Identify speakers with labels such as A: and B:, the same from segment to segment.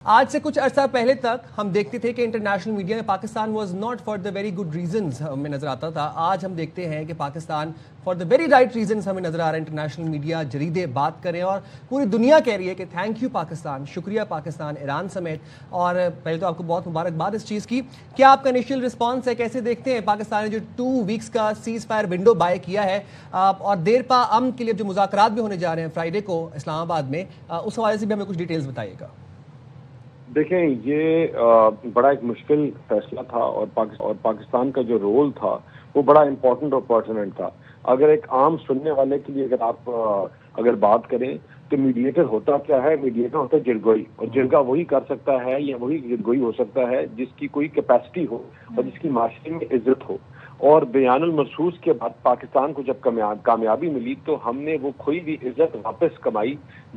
A: آج سے کچھ عرصہ پہلے تک ہم دیکھتے تھے کہ انٹرنیشنل میڈیا میں Pakistan was not for the very good reasons ہمیں نظر آتا تھا. آج ہم دیکھتے ہیں کہ Pakistan for the very right reasons ہمیں نظر آ رہا ہے. انٹرنیشنل میڈیا جریدے بات کریں اور پوری دنیا کہہ رہی ہے کہ تھینک یو پاکستان, شکریہ پاکستان, ایران سمیت. اور پہلے تو آپ کو بہت مبارکباد اس چیز کی. کیا آپ کا انیشیل رسپانس ہے, کیسے دیکھتے ہیں پاکستان نے جو 2 ویکس کا سیز فائر ونڈو بائی کیا ہے اور دیر پا امن کے لیے جو مذاکرات بھی ہونے جا رہے ہیں فرائیڈے کو اسلام آباد میں, اس حوالے سے بھی ہمیں کچھ ڈیٹیلز بتائیے گا.
B: دیکھیں, یہ بڑا ایک مشکل فیصلہ تھا اور پاکستان کا جو رول تھا وہ بڑا امپورٹنٹ اور پرٹیننٹ تھا. اگر ایک عام سننے والے کے لیے اگر بات کریں تو میڈیٹر ہوتا کیا ہے؟ میڈیٹر ہوتا ہے جرگوئی, اور جرگا وہی کر سکتا ہے یا وہی جرگوئی ہو سکتا ہے جس کی کوئی کیپیسٹی ہو اور جس کی معاشرے میں عزت ہو. اور بیان المرسوس کے بعد پاکستان کو جب کامیابی ملی تو ہم نے وہ کھوئی ہوئی عزت واپس کمائی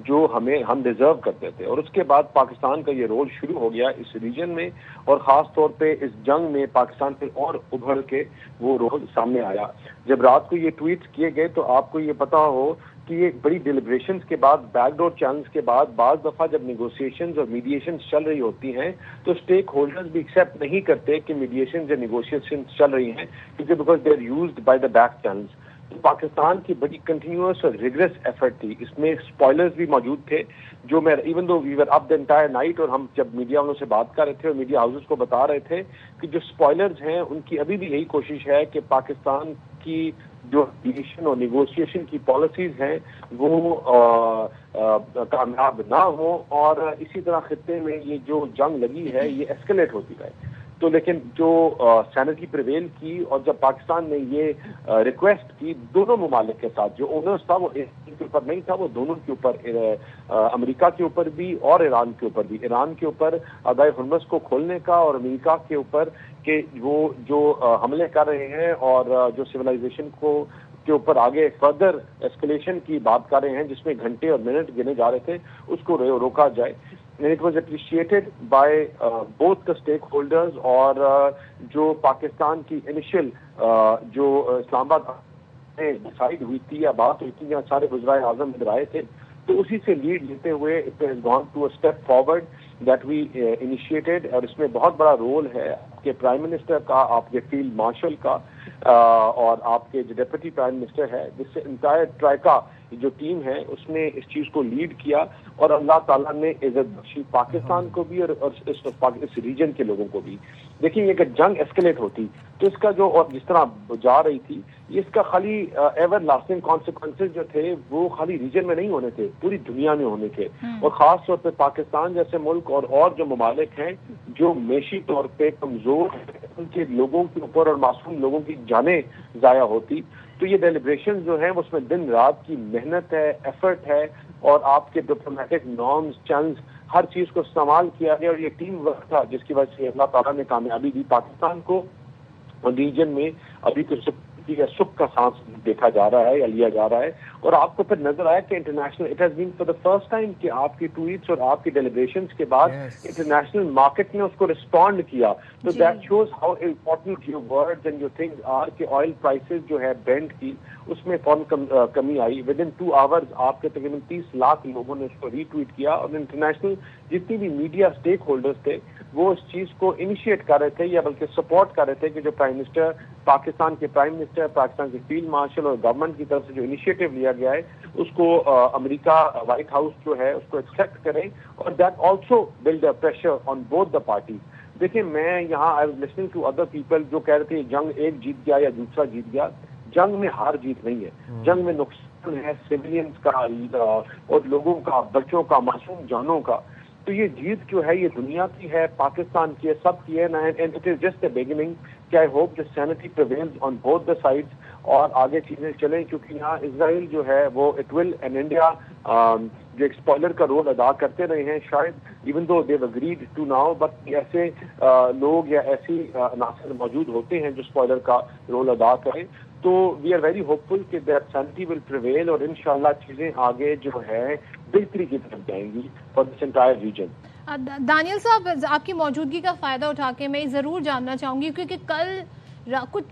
B: جو ہم ڈیزرو کرتے تھے. اور اس کے بعد پاکستان کا یہ رول شروع ہو گیا اس ریجن میں, اور خاص طور پہ اس جنگ میں پاکستان پہ اور ابھر کے وہ رول سامنے آیا. جب رات کو یہ ٹویٹ کیے گئے تو آپ کو یہ پتا ہو کہ یہ بڑی ڈیلیبریشنز کے بعد, بیک ڈور چینلز کے بعد, بعض دفعہ جب نیگوسیشنز اور میڈیشنز چل رہی ہوتی ہیں تو اسٹیک ہولڈرز بھی ایکسیپٹ نہیں کرتے کہ میڈیشنز یا نیگوسیشنز چل رہی ہیں, کیونکہ because they are used by the back channels. تو پاکستان کی بڑی کنٹینیوس اور ریگریس ایفرٹ تھی. اس میں اسپوائلرز بھی موجود تھے جو میں even though we were up the entire night, اور ہم جب میڈیا والوں سے بات کر رہے تھے اور میڈیا ہاؤسز کو بتا رہے تھے کہ جو اسپوائلرز ہیں ان کی ابھی بھی یہی کوشش ہے کہ پاکستان کی جو میڈیشن اور نیگوسیشن کی پالیسیز ہیں وہ کامیاب نہ ہوں, اور اسی طرح خطے میں یہ جو جنگ لگی ہے یہ ایسکلیٹ ہوتی رہے. تو لیکن جو سینٹی پریویل کی, اور جب پاکستان نے یہ ریکویسٹ کی دونوں ممالک کے ساتھ, جو اونرز تھا وہ ایران کے اوپر نہیں تھا, وہ دونوں کے اوپر, امریکہ کے اوپر بھی اور ایران کے اوپر بھی. ایران کے اوپر ادائے ہرمز کو کھولنے کا, اور امریکہ کے اوپر کہ وہ جو حملے کر رہے ہیں اور جو سویلائزیشن کے اوپر آگے فردر ایسکلیشن کی بات کر رہے ہیں جس میں گھنٹے اور منٹ گنے جا رہے تھے, اس کو روکا جائے. It was appreciated by both the stakeholders, اور جو پاکستان کی انیشل جو اسلام آباد میں ڈیسائیڈ ہوئی تھی یا بات ہوئی تھی, جہاں سارے وزرائے اعظم ادھر آئے تھے, تو اسی سے لیڈ لیتے ہوئے it has gone to a step forward that we initiated. اور اس میں بہت بڑا رول ہے آپ کے پرائم منسٹر کا, آپ کے فیلڈ مارشل کا, اور آپ کے جو ڈپٹی پرائم منسٹر ہے, جس سے انٹائر ٹرائکا جو ٹیم ہے اس نے اس چیز کو لیڈ کیا, اور اللہ تعالیٰ نے عزت بخشی پاکستان کو بھی اور اس ریجن کے لوگوں کو بھی. دیکھیں, اگر جنگ ایسکلیٹ ہوتی تو اس کا جو, اور جس طرح جا رہی تھی, اس کا خالی ایور لاسٹنگ کانسیکوینسز جو تھے وہ خالی ریجن میں نہیں ہونے تھے, پوری دنیا میں ہونے تھے. اور خاص طور پہ پاکستان جیسے ملک اور جو ممالک ہیں جو معاشی طور پہ کمزور ہیں, ان کے لوگوں کے اوپر اور معصوم لوگوں کی جانیں ضائع ہوتی. تو یہ ڈیلیبریشن جو ہیں اس میں دن رات کی محنت ہے, ایفرٹ ہے, اور آپ کے ڈپلومیٹک نارمز, چینلز, ہر چیز کو استعمال کیا گیا, اور یہ ٹیم ورک تھا جس کی وجہ سے اللہ تعالیٰ نے کامیابی دی پاکستان کو. اور ریجن میں ابھی تو سکھ کا سانس دیکھا جا رہا ہے یا لیا جا رہا ہے. اور آپ کو پھر نظر آیا کہ international it has been for the first time کہ آپ کی ٹویٹس اور آپ کی ڈیلیبریشنز کے بعد انٹرنیشنل مارکیٹ نے اس کو رسپونڈ کیا. تو that shows how important your words and your things are, کہ آئل پرائسز جو ہے بینڈ کی, اس میں فوراً کمی آئی. ود ان 2 آورز آپ کے تقریباً 30 لاکھ لوگوں نے اس کو ری ٹویٹ کیا, اور انٹرنیشنل جتنی بھی میڈیا اسٹیک ہولڈرز تھے وہ اس چیز کو انیشیٹ کر رہے تھے یا بلکہ سپورٹ کر رہے تھے کہ جو پرائم منسٹر, پاکستان کے پرائم منسٹر, پاکستان کے فیلڈ مارشل اور گورنمنٹ کی طرف سے جو انیشیٹو لیا گیا ہے اس کو امریکہ وائٹ ہاؤس جو ہے اس کو ایکسیپٹ کریں, اور that also build a pressure on both the parties. دیکھیں, میں یہاں I was listening to other people جو کہہ رہے تھے جنگ ایک جیت گیا یا دوسرا جیت گیا. جنگ میں ہار جیت نہیں ہے, جنگ میں نقصان ہے سویلینز کا اور لوگوں کا, بچوں کا, معصوم جانوں کا. تو یہ جیت جو ہے یہ دنیا کی ہے, پاکستان کی ہے, سب کی ہے, and it is just a beginning. کہ آئی ہوپ جو سینٹی پریویلز آن بوتھ دا سائڈز, اور آگے چیزیں چلیں, کیونکہ یہاں اسرائیل جو ہے وہ اٹ ول, اینڈ انڈیا جو ایک اسپوائلر کا رول ادا کرتے رہے ہیں شاید, even though they've agreed to now, but ایسے لوگ یا ایسی عناصر موجود ہوتے ہیں جو اسپوائلر کا رول ادا کریں. تو وی آر ویری ہوپ فل کہ دیٹ سینٹی ول پریویل, اور انشاءاللہ چیزیں آگے جو ہے بہتری کی طرف جائیں گی فار دس انٹائر ریجن.
C: دانیل صاحب, آپ کی موجودگی کا فائدہ اٹھا کے میں ضرور جاننا چاہوں گی, کیونکہ کل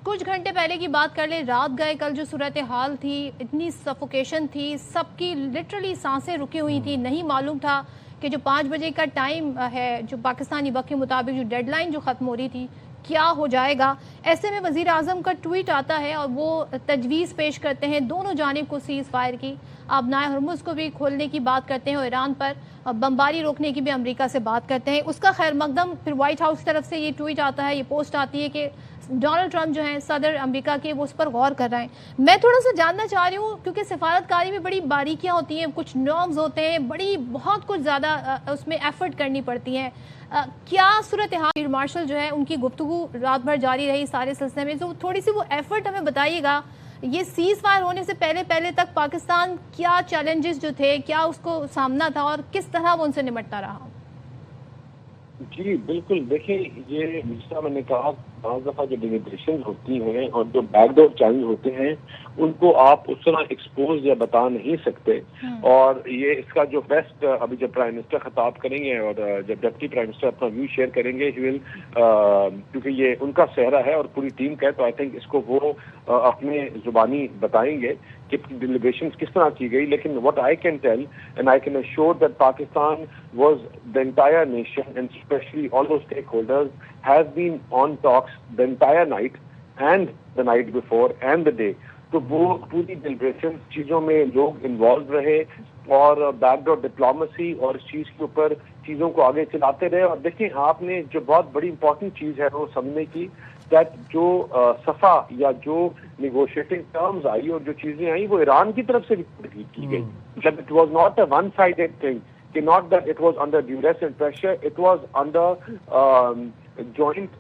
C: کچھ گھنٹے پہلے کی بات کر لیں, رات گئے کل جو صورتحال تھی, اتنی سفوکیشن تھی, سب کی لٹرلی سانسیں رکی ہوئی تھی, نہیں معلوم تھا کہ جو 5 بجے کا ٹائم ہے جو پاکستانی وقت کے مطابق جو ڈیڈ لائن جو ختم ہو رہی تھی کیا ہو جائے گا. ایسے میں وزیر اعظم کا ٹویٹ آتا ہے اور وہ تجویز پیش کرتے ہیں دونوں جانب کو سیز فائر کی, آبنائے ہرمز کو بھی کھولنے کی بات کرتے ہیں اور ایران پر بمباری روکنے کی بھی امریکہ سے بات کرتے ہیں. اس کا خیر مقدم پھر وائٹ ہاؤس کی طرف سے یہ ٹویٹ آتا ہے, یہ پوسٹ آتی ہے کہ ڈونلڈ ٹرمپ جو ہیں صدر امریکہ کے وہ اس پر غور کر رہے ہیں. میں تھوڑا سا جاننا چاہ رہی ہوں کیونکہ سفارتکاری میں بڑی باریکیاں ہوتی ہیں, کچھ نارمز ہوتے ہیں, بہت کچھ زیادہ اس میں ایفرٹ کرنی پڑتی ہیں. کیا صورتحال فیلڈ مارشل جو ہے ان کی گفتگو رات بھر جاری رہی سارے سلسلے میں, تو تھوڑی سی وہ ایفرٹ ہمیں بتائیے گا. یہ سیز فائر ہونے سے پہلے تک پاکستان کیا چیلنجز جو تھے, کیا اس کو سامنا تھا اور کس طرح وہ ان سے نمٹتا رہا؟
B: جی بالکل, دیکھیں یہ جس طرح میں نے کہا بعض دفعہ جو ڈیلیبریشن ہوتی ہیں اور جو بیک ڈور چینل ہوتے ہیں ان کو آپ اس طرح ایکسپوز یا بتا نہیں سکتے. اور یہ اس کا جو بیسٹ ابھی جب پرائم منسٹر خطاب کریں گے اور جب ڈپٹی پرائم منسٹر اپنا ویو شیئر کریں گے کیونکہ یہ ان کا صحرا ہے اور پوری ٹیم کا ہے, تو آئی تھنک اس کو وہ اپنے زبانی بتائیں گے کہ ڈیلیبریشنز کس طرح کی گئی. لیکن what I can tell and I can assure that Pakistan was the entire nation and especially all those stakeholders has been on talks the entire night and the night before and the day. تو وہ پوری deliberation چیزوں میں لوگ involve رہے اور back door diplomacy اور اس چیز کے اوپر چیزوں کو آگے چلاتے رہے. اور دیکھیں آپ نے جو بہت بڑی امپورٹنٹ چیز ہے وہ سمجھنے کی دیٹ جو صفا یا جو نیگوشیٹنگ ٹرمز آئی اور جو چیزیں آئیں وہ ایران کی طرف سے بھی کی گئی. مطلب it was not a one sided thing کہ not that it was under duress and pressure, it was under joint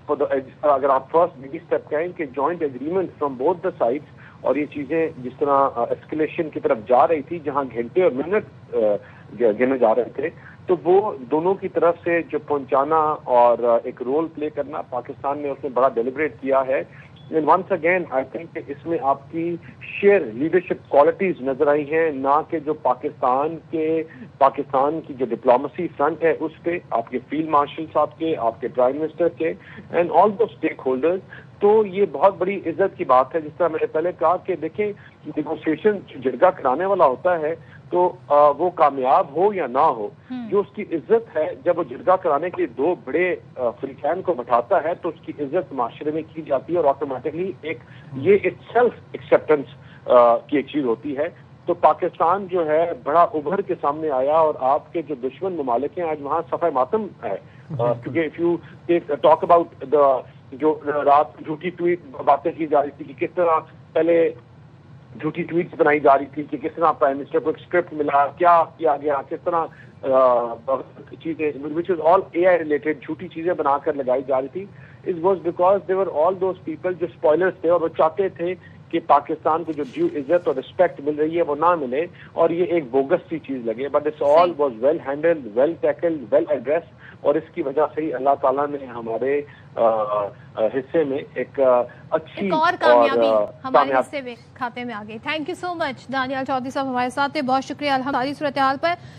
B: for the اگر آپ فرسٹ بگ اسٹیپ کہیں کہ joint agreement from both the sides. اور یہ چیزیں جس طرح اسکلیشن کی طرف جا رہی تھی جہاں گھنٹے اور منٹ گنے جا رہے تھے, تو وہ دونوں کی طرف سے جو پہنچانا اور ایک رول پلے کرنا پاکستان نے اس میں بڑا ڈیلیبریٹ کیا ہے. And once again I think کہ اس میں آپ کی شیئر لیڈرشپ کوالٹیز نظر آئی ہیں, نہ کہ جو پاکستان کی جو ڈپلومیسی فرنٹ ہے اس پہ آپ کے فیلڈ مارشل صاحب کے, آپ کے پرائم منسٹر کے and all the stakeholders. تو یہ بہت بڑی عزت کی بات ہے. جس طرح میں نے پہلے کہا کہ دیکھیں نیگوشیشن جرگہ کرانے والا ہوتا ہے تو وہ کامیاب ہو یا نہ ہو, جو اس کی عزت ہے جب وہ جرگہ کرانے کے لیے دو بڑے فریقین کو بٹھاتا ہے تو اس کی عزت معاشرے میں کی جاتی ہے اور آٹومیٹکلی ایک یہ سیلف ایکسیپٹنس کی ایک چیز ہوتی ہے. تو پاکستان جو ہے بڑا ابھر کے سامنے آیا اور آپ کے جو دشمن ممالک ہیں آج وہاں صفحہ ماتم ہے. کیونکہ اف یو ٹاک اباؤٹ جو رات جھوٹی ٹویٹ باتیں کی جا رہی تھی کہ کس طرح پہلے جھوٹی ٹویٹس بنائی جا رہی تھی کہ کس طرح پرائم منسٹر کو ایک اسکرپٹ ملا, کیا کیا گیا, کس طرح چیزیں وچ از آل اے آئی ریلیٹڈ جھوٹی چیزیں بنا کر لگائی جا رہی تھی. It was because they were all those people جو اسپوائلرز تھے اور وہ چاہتے تھے کہ پاکستان کو جو ڈیو عزت اور رسپیکٹ مل رہی ہے وہ نہ ملے اور یہ ایک بوگس سی چیز لگے. But it's all was well handled, well tackled, well address, اور اس کی وجہ سے ہی اللہ تعالیٰ نے ہمارے حصے میں ایک اچھی
C: اور کامیابی ہمارے حصے میں کھاتے میں آ گئی. تھینک یو سو مچ دانیال چودھری صاحب ہمارے ساتھ تھے, بہت شکریہ. الحمد للہ صورتحال پر